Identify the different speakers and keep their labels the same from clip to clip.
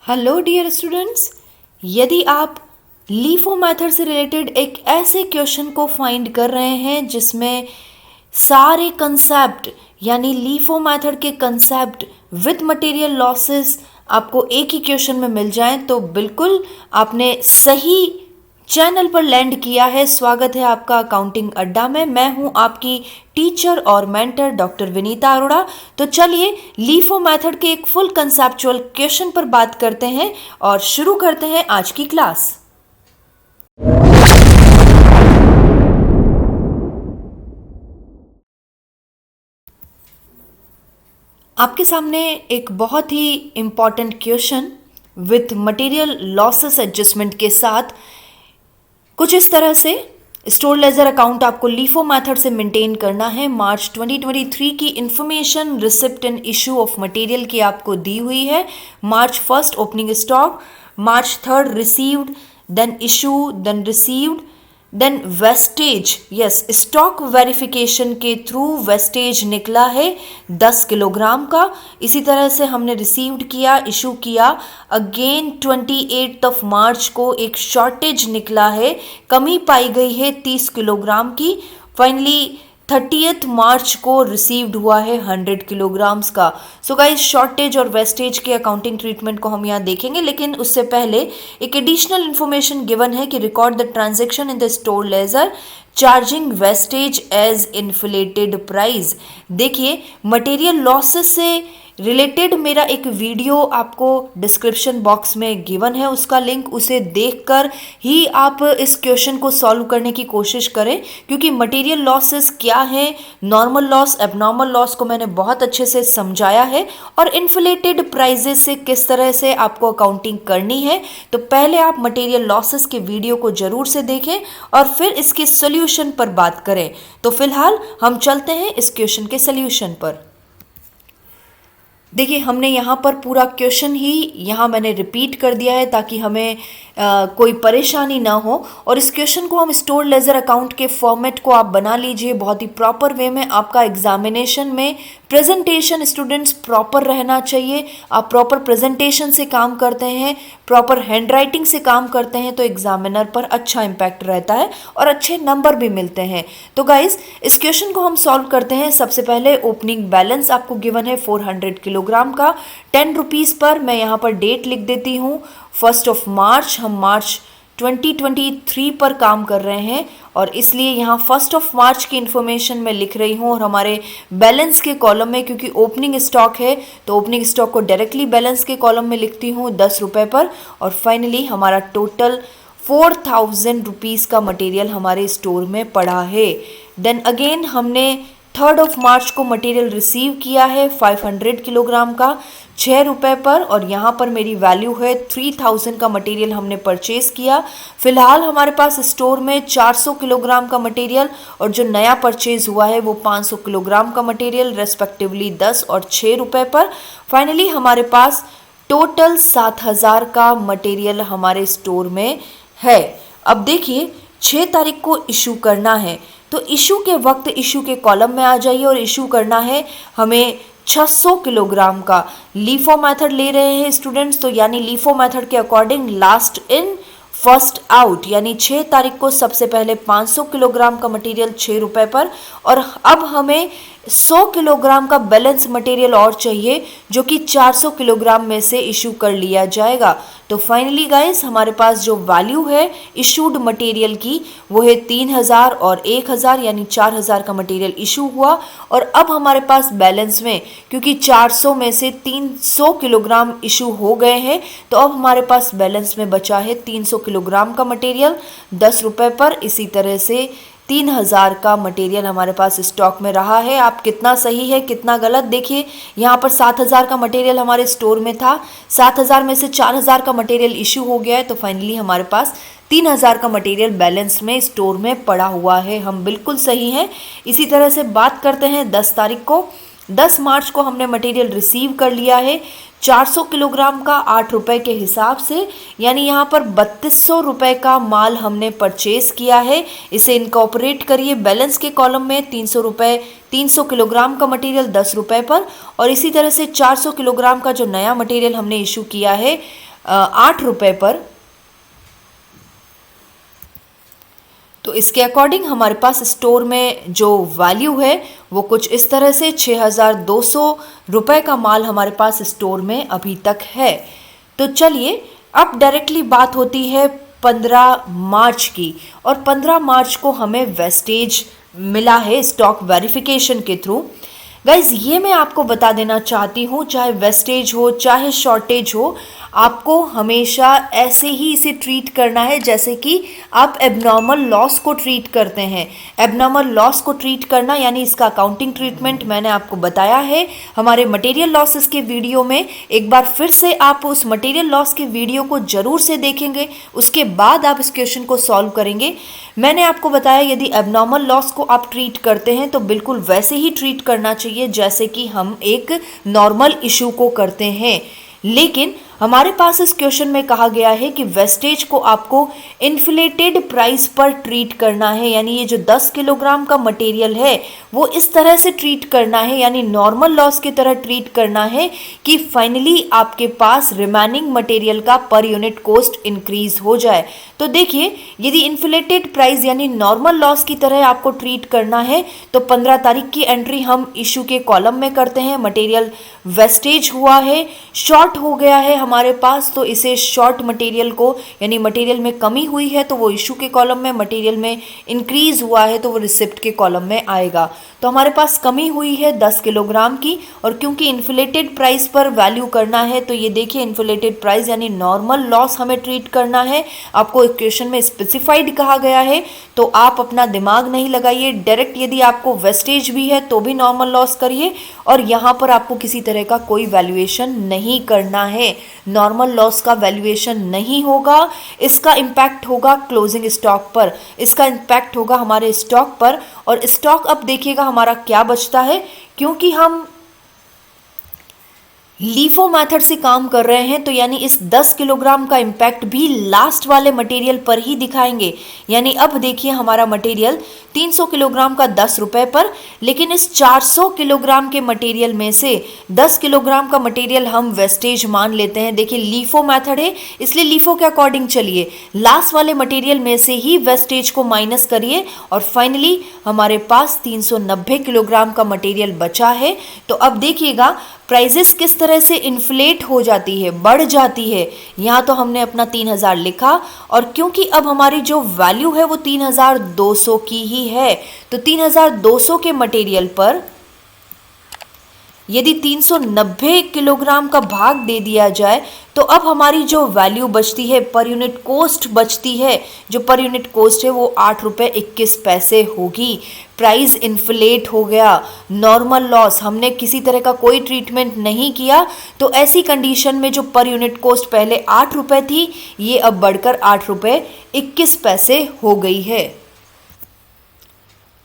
Speaker 1: Hello dear students, यदि आप LIFO method से रिलेटेड एक ऐसे क्वेश्चन को फाइंड कर रहे हैं जिसमें सारे कंसेप्ट यानी लीफो मेथड के कंसेप्ट विद मटेरियल लॉसेस आपको एक ही क्वेश्चन में मिल जाएं, तो बिल्कुल आपने सही चैनल पर लैंड किया है। स्वागत है आपका अकाउंटिंग अड्डा में। मैं हूं आपकी टीचर और मेंटर डॉक्टर विनीता अरोड़ा। तो चलिए लीफो मेथड के एक फुल कंसेप्चुअल क्वेश्चन पर बात करते हैं और शुरू करते हैं आज की क्लास। आपके सामने एक बहुत ही important question with material losses adjustment के साथ कुछ इस तरह से स्टोर लेजर अकाउंट आपको लीफो मेथड से मेंटेन करना है। मार्च 2023 की information receipt and issue of material की आपको दी हुई है। March 1 opening stock, March 3 received, then issue, then received, then wastage. Yes, stock verification के थ्रू वेस्टेज निकला है 10 किलोग्राम का। इसी तरह से हमने रिसीव्ड किया, इशू किया। अगेन 28 मार्च को एक शॉर्टेज निकला है, कमी पाई गई है 30 किलोग्राम की। फाइनली 30 मार्च को रिसीव्ड हुआ है 100 किलोग्राम्स का। सो गाइस, शॉर्टेज और वेस्टेज के अकाउंटिंग ट्रीटमेंट को हम यहाँ देखेंगे, लेकिन उससे पहले एक एडिशनल इन्फॉर्मेशन गिवन है कि record the transaction in the store ledger charging wastage as inflated price. देखिए, मटेरियल लॉसेस से रिलेटेड मेरा एक वीडियो आपको डिस्क्रिप्शन बॉक्स में गिवन है, उसका लिंक, उसे देखकर ही आप इस क्वेश्चन को सॉल्व करने की कोशिश करें, क्योंकि मटेरियल लॉसेस क्या है, नॉर्मल लॉस, एबनॉर्मल लॉस को मैंने बहुत अच्छे से समझाया है, और इन्फ्लेटेड प्राइजेस से किस तरह से आपको अकाउंटिंग करनी है। तो पहले आप मटेरियल लॉसेस के वीडियो को जरूर से देखें और फिर इसके सोल्यूशन पर बात करें। तो फिलहाल हम चलते हैं इस क्वेश्चन के सोल्यूशन पर। देखिए, हमने यहाँ पर पूरा क्वेश्चन ही यहाँ मैंने रिपीट कर दिया है ताकि हमें कोई परेशानी ना हो। और इस क्वेश्चन को हम स्टोर लेजर अकाउंट के फॉर्मेट को आप बना लीजिए बहुत ही प्रॉपर वे में। आपका एग्जामिनेशन में प्रेजेंटेशन स्टूडेंट्स प्रॉपर रहना चाहिए। आप प्रॉपर प्रेजेंटेशन से काम करते हैं, प्रॉपर हैंड राइटिंग से काम करते हैं, तो एग्जामिनर पर अच्छा इम्पैक्ट रहता है और अच्छे नंबर भी मिलते हैं। तो गाइज, इस क्वेश्चन को हम सॉल्व करते हैं। सबसे पहले ओपनिंग बैलेंस आपको गिवन है 400 किलोग्राम का 10 रुपीज़ पर। मैं यहाँ पर डेट लिख देती हूँ 1 मार्च। हम मार्च 2023 पर काम कर रहे हैं और इसलिए यहाँ 1 मार्च की इन्फॉर्मेशन मैं लिख रही हूँ। और हमारे बैलेंस के कॉलम में, क्योंकि ओपनिंग स्टॉक है, तो ओपनिंग स्टॉक को डायरेक्टली बैलेंस के कॉलम में लिखती हूँ 10 रुपये पर। और फाइनली हमारा टोटल 4000 रुपीज़ का मटेरियल हमारे स्टोर में पड़ा है। देन अगेन हमने 3 मार्च को मटेरियल रिसीव किया है 500 किलोग्राम का 6 रुपये पर, और यहाँ पर मेरी वैल्यू है 3000 का मटेरियल हमने परचेज किया। फिलहाल हमारे पास स्टोर में 400 किलोग्राम का मटेरियल और जो नया परचेज हुआ है वो 500 किलोग्राम का मटेरियल, रेस्पेक्टिवली 10 और 6 रुपये पर। फाइनली हमारे पास टोटल 7000 का मटेरियल हमारे स्टोर में है। अब देखिए, 6 तारीख को इशू करना है, तो इशू के वक्त इशू के कॉलम में आ जाइए और इशू करना है हमें 600 किलोग्राम का। लीफो मेथड ले रहे हैं स्टूडेंट्स, तो यानी लीफो मेथड के according last in first out, यानी 6 तारीख को सबसे पहले 500 किलोग्राम का मटेरियल 6 रुपये पर, और अब हमें 100 किलोग्राम का बैलेंस मटेरियल और चाहिए जो कि 400 किलोग्राम में से इशू कर लिया जाएगा। तो फाइनली गाइस, हमारे पास जो वैल्यू है इशूड मटेरियल की वो है 3000 और 1000, यानी 4000 का मटेरियल इशू हुआ। और अब हमारे पास बैलेंस में, क्योंकि 400 में से 300 किलोग्राम इशू हो गए हैं, तो अब हमारे पास बैलेंस में बचा है 300 किलोग्राम का मटेरियल 10 रुपये पर। इसी तरह से 3000 का मटेरियल हमारे पास स्टॉक में रहा है। आप कितना सही है कितना गलत देखिए, यहाँ पर 7000 का मटेरियल हमारे स्टोर में था, 7000 में से 4000 का मटेरियल इशू हो गया है, तो फाइनली हमारे पास 3000 का मटेरियल बैलेंस में स्टोर में पड़ा हुआ है। हम बिल्कुल सही हैं। इसी तरह से बात करते हैं 10 तारीख को। 10 मार्च को हमने मटेरियल रिसीव कर लिया है 400 किलोग्राम का 8 रुपये के हिसाब से, यानी यहाँ पर 3200 रुपये का माल हमने परचेज किया है। इसे इनकॉर्पोरेट करिए बैलेंस के कॉलम में, 300 रुपये 300 किलोग्राम का मटेरियल 10 रुपये पर। और इसी तरह से 400 किलोग्राम का जो नया मटेरियल हमने इशू किया है 8 रुपए पर। तो इसके अकॉर्डिंग हमारे पास स्टोर में जो वैल्यू है वो कुछ इस तरह से 6200 रुपए का माल हमारे पास स्टोर में अभी तक है। तो चलिए अब डायरेक्टली बात होती है 15 मार्च की, और 15 मार्च को हमें वेस्टेज मिला है स्टॉक वेरिफिकेशन के थ्रू। गाइज ये मैं आपको बता देना चाहती हूँ, चाहे वेस्टेज हो चाहे शॉर्टेज हो, आपको हमेशा ऐसे ही इसे ट्रीट करना है जैसे कि आप एबनॉर्मल लॉस को ट्रीट करते हैं। एबनॉर्मल लॉस को ट्रीट करना यानी इसका अकाउंटिंग ट्रीटमेंट मैंने आपको बताया है हमारे मटेरियल लॉसेस के वीडियो में। एक बार फिर से आप उस मटेरियल लॉस के वीडियो को जरूर से देखेंगे, उसके बाद आप इस क्वेश्चन को सॉल्व करेंगे। मैंने आपको बताया यदि एबनॉर्मल लॉस को आप ट्रीट करते हैं तो बिल्कुल वैसे ही ट्रीट करना चाहिए जैसे कि हम एक नॉर्मल इशू को करते हैं। लेकिन हमारे पास इस क्वेश्चन में कहा गया है कि वेस्टेज को आपको इन्फ्लेटेड प्राइस पर ट्रीट करना है, यानी ये जो 10 किलोग्राम का मटेरियल है वो इस तरह से ट्रीट करना है, यानी नॉर्मल लॉस की तरह ट्रीट करना है कि फाइनली आपके पास रिमेनिंग मटेरियल का पर यूनिट कॉस्ट इंक्रीज हो जाए। तो देखिए यदि इन्फ्लेटेड प्राइस यानी नॉर्मल लॉस की तरह आपको ट्रीट करना है तो 15 तारीख की एंट्री हम इशू के कॉलम में करते हैं। मटेरियल वेस्टेज हुआ है, शॉर्ट हो गया है हमारे पास, तो इसे शॉर्ट मटेरियल को यानी मटेरियल में कमी हुई है तो वो इशू के कॉलम में, मटेरियल में इंक्रीज हुआ है तो वो रिसिप्ट के कॉलम में आएगा। तो हमारे पास कमी हुई है 10 किलोग्राम की, और क्योंकि इन्फ्लेटेड प्राइस पर वैल्यू करना है तो ये देखिए इन्फ्लेटेड प्राइस यानी नॉर्मल लॉस हमें ट्रीट करना है। आपको क्वेश्चन में स्पेसिफाइड कहा गया है तो आप अपना दिमाग नहीं लगाइए, डायरेक्ट यदि आपको वेस्टेज भी है तो भी नॉर्मल लॉस करिए, और यहाँ पर आपको किसी तरह का कोई वैल्यूएशन नहीं करना है। नॉर्मल लॉस का वैल्यूएशन नहीं होगा, इसका इम्पैक्ट होगा क्लोजिंग स्टॉक पर, इसका इम्पैक्ट होगा हमारे स्टॉक पर। और स्टॉक अब देखिएगा हमारा क्या बचता है, क्योंकि हम लीफो मेथड से काम कर रहे हैं तो यानी इस 10 किलोग्राम का इम्पैक्ट भी लास्ट वाले मटेरियल पर ही दिखाएंगे। यानी अब देखिए हमारा मटेरियल 300 किलोग्राम का 10 रुपए पर, लेकिन इस 400 किलोग्राम के मटेरियल में से 10 किलोग्राम का मटेरियल हम वेस्टेज मान लेते हैं। देखिए लीफो मेथड है इसलिए लीफो के अकॉर्डिंग चलिए, लास्ट वाले मटेरियल में से ही वेस्टेज को माइनस करिए और फाइनली हमारे पास 390 किलोग्राम का मटेरियल बचा है। तो अब देखिएगा प्राइजेस किस तरह से इन्फ्लेट हो जाती है, बढ़ जाती है। यहाँ तो हमने अपना 3000 लिखा, और क्योंकि अब हमारी जो वैल्यू है वो 3200 की ही है, तो 3200 के मटेरियल पर यदि 390 किलोग्राम का भाग दे दिया जाए तो अब हमारी जो वैल्यू बचती है, पर यूनिट कॉस्ट बचती है, जो पर यूनिट कॉस्ट है वो 8 रुपये 21 पैसे होगी। प्राइस इन्फ्लेट हो गया, नॉर्मल लॉस, हमने किसी तरह का कोई ट्रीटमेंट नहीं किया, तो ऐसी कंडीशन में जो पर यूनिट कॉस्ट पहले 8 रुपये थी ये अब बढ़कर 8 रुपये 21 पैसे हो गई है।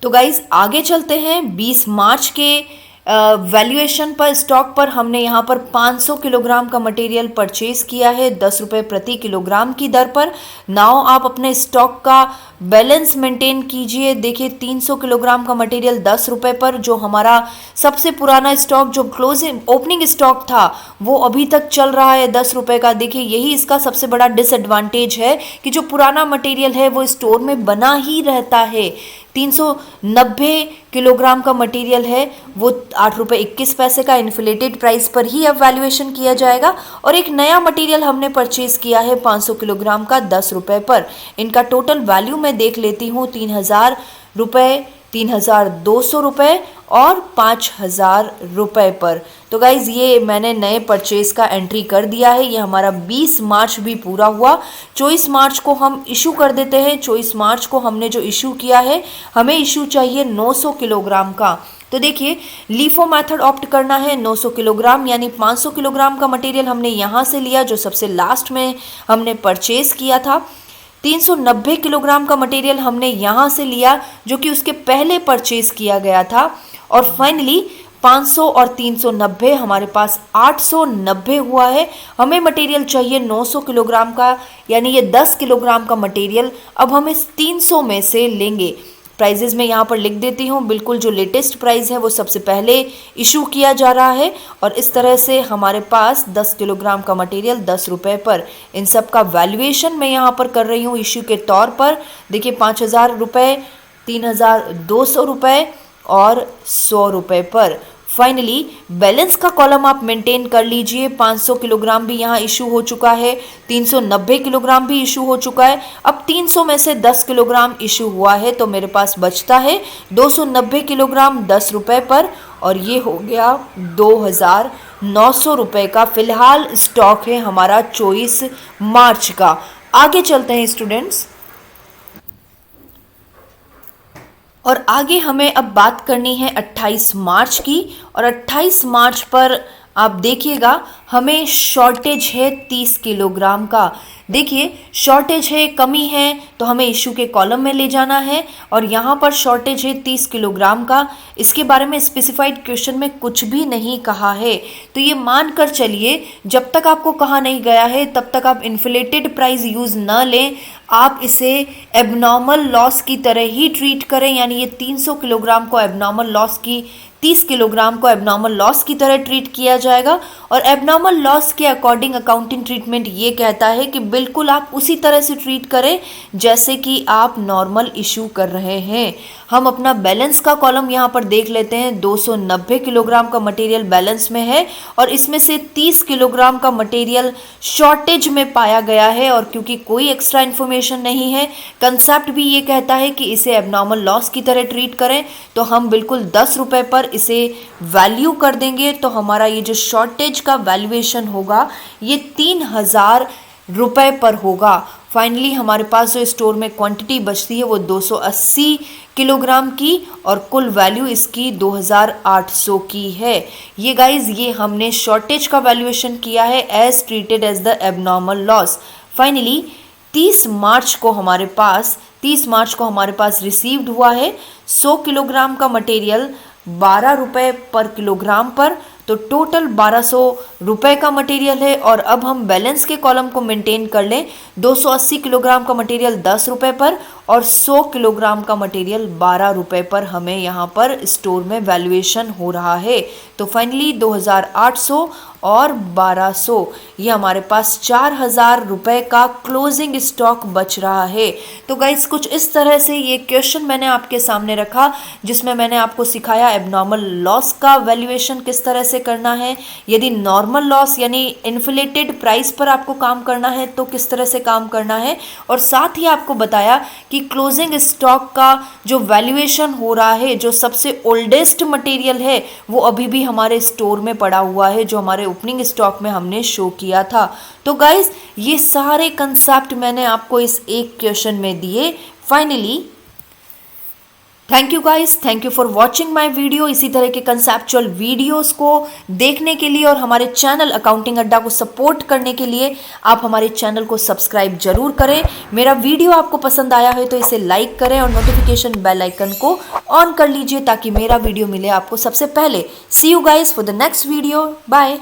Speaker 1: तो गाइज आगे चलते हैं। 20 मार्च के वैल्यूएशन पर स्टॉक पर हमने यहाँ पर 500 किलोग्राम का मटेरियल परचेज किया है 10 रुपये प्रति किलोग्राम की दर पर। नाउ आप अपने स्टॉक का बैलेंस मेंटेन कीजिए। देखिए 300 किलोग्राम का मटेरियल 10 रुपये पर, जो हमारा सबसे पुराना स्टॉक जो क्लोजिंग ओपनिंग स्टॉक था वो अभी तक चल रहा है 10 रुपये का। देखिए यही इसका सबसे बड़ा डिसएडवांटेज है कि जो पुराना मटेरियल है वो स्टोर में बना ही रहता है। 390 किलोग्राम का मटेरियल है वो 8 रुपये 21 पैसे का इन्फ्लेटेड प्राइस पर ही अब वैल्यूएशन किया जाएगा, और एक नया मटेरियल हमने परचेज किया है 500 किलोग्राम का 10 रुपये पर। इनका टोटल वैल्यू मैं देख लेती हूँ 3000 रुपये, 3200 रुपये और 5000 रुपये पर। तो गाइज़ ये मैंने नए परचेज का एंट्री कर दिया है। ये हमारा 20 मार्च भी पूरा हुआ। 24 मार्च को हम इशू कर देते हैं। 24 मार्च को हमने जो इशू किया है, हमें इशू चाहिए 900 किलोग्राम का। तो देखिए लीफो मेथड ऑप्ट करना है। 900 किलोग्राम यानी 500 किलोग्राम का मटेरियल हमने यहाँ से लिया जो सबसे लास्ट में हमने परचेज किया था। 390 किलोग्राम का मटेरियल हमने यहाँ से लिया जो कि उसके पहले परचेज किया गया था, और फाइनली 500 और 390 हमारे पास 890 हुआ है। हमें मटेरियल चाहिए 900 किलोग्राम का, यानी ये 10 किलोग्राम का मटेरियल अब हम इस 300 में से लेंगे। प्राइजेज मैं यहाँ पर लिख देती हूँ। बिल्कुल जो लेटेस्ट प्राइस है वो सबसे पहले इशू किया जा रहा है और इस तरह से हमारे पास 10 किलोग्राम का मटेरियल 10 रुपये पर। इन सब का वैल्यूएशन मैं यहाँ पर कर रही हूँ इशू के तौर पर। देखिए 5,000 रुपये, 3,200 रुपये और 100 रुपये पर। फाइनली बैलेंस का कॉलम आप मेंटेन कर लीजिए। 500 किलोग्राम भी यहाँ इशू हो चुका है, 390 किलोग्राम भी इशू हो चुका है। अब 300 में से 10 किलोग्राम इशू हुआ है तो मेरे पास बचता है 290 किलोग्राम 10 रुपये पर और ये हो गया 2,900 रुपये का फिलहाल स्टॉक है हमारा 24 मार्च का। आगे चलते हैं स्टूडेंट्स और आगे हमें अब बात करनी है 28 मार्च की और 28 मार्च पर आप देखिएगा हमें शॉर्टेज है 30 किलोग्राम का। देखिए शॉर्टेज है, कमी है तो हमें इशू के कॉलम में ले जाना है और यहाँ पर शॉर्टेज है 30 किलोग्राम का। इसके बारे में स्पेसिफाइड क्वेश्चन में कुछ भी नहीं कहा है तो ये मान कर चलिए जब तक आपको कहा नहीं गया है तब तक आप इन्फ्लेटेड प्राइस यूज़ न लें। आप इसे एबनॉर्मल लॉस की तरह ही ट्रीट करें, यानी ये 300 किलोग्राम को एबनॉर्मल लॉस की 30 किलोग्राम को एबनॉर्मल लॉस की तरह ट्रीट किया जाएगा और एबनॉर्मल लॉस के अकॉर्डिंग अकाउंटिंग ट्रीटमेंट ये कहता है कि बिल्कुल आप उसी तरह से ट्रीट करें जैसे कि आप नॉर्मल इशू कर रहे हैं। हम अपना बैलेंस का कॉलम यहाँ पर देख लेते हैं। 290 किलोग्राम का मटेरियल बैलेंस में है और इसमें से 30 किलोग्राम का मटेरियल शॉर्टेज में पाया गया है और क्योंकि कोई एक्स्ट्रा इन्फॉर्मेशन नहीं है, कंसेप्ट भी ये कहता है कि इसे एबनॉर्मल लॉस की तरह ट्रीट करें तो हम बिल्कुल 10 रुपये पर इसे वैल्यू कर देंगे तो हमारा ये जो शॉर्टेज का वैल्यूएशन होगा ये 3,000 रुपये पर होगा। फाइनली हमारे पास जो स्टोर में क्वांटिटी बचती है वो 280 किलोग्राम की और कुल वैल्यू इसकी 2,800 की है। ये गाइज ये हमने शॉर्टेज का वैल्यूएशन किया है as treated as the abnormal loss. Finally 30 मार्च को हमारे पास रिसीव्ड हुआ है 100 किलोग्राम का मटेरियल 12 रुपये पर किलोग्राम पर, तो टोटल 1200 रुपये का मटेरियल है। और अब हम बैलेंस के कॉलम को मेंटेन कर लें। 280 किलोग्राम का मटेरियल 10 रुपये पर और 100 किलोग्राम का मटेरियल 12 रुपये पर हमें यहाँ पर स्टोर में वैल्यूएशन हो रहा है। तो फाइनली 2,800 और 1,200 ये हमारे पास 4,000 रुपये का क्लोजिंग स्टॉक बच रहा है। तो गाइज कुछ इस तरह से ये क्वेश्चन मैंने आपके सामने रखा जिसमें मैंने आपको सिखाया एबनॉर्मल लॉस का वैल्यूएशन किस तरह से करना है। यदि नॉर्मल लॉस यानी इन्फ्लेटेड प्राइस पर आपको काम करना है तो किस तरह से काम करना है, और साथ ही आपको बताया कि क्लोजिंग स्टॉक का जो वैल्यूएशन हो रहा है, जो सबसे ओल्डेस्ट मटेरियल है वो अभी भी हमारे स्टोर में पड़ा हुआ है जो हमारे ओपनिंग स्टॉक में हमने शो किया था। तो गाइज ये सारे कंसेप्ट मैंने आपको इस एक क्वेश्चन में दिए। Finally thank you guys, thank you for watching my video. इसी तरह के कंसेप्चुअल वीडियोस को देखने के लिए और हमारे चैनल अकाउंटिंग अड्डा को सपोर्ट करने के लिए आप हमारे चैनल को सब्सक्राइब जरूर करें। मेरा वीडियो आपको पसंद आया है तो इसे लाइक करें और नोटिफिकेशन बेल आइकन को ऑन कर लीजिए ताकि मेरा वीडियो मिले आपको सबसे पहले। See you guys for the next video, bye.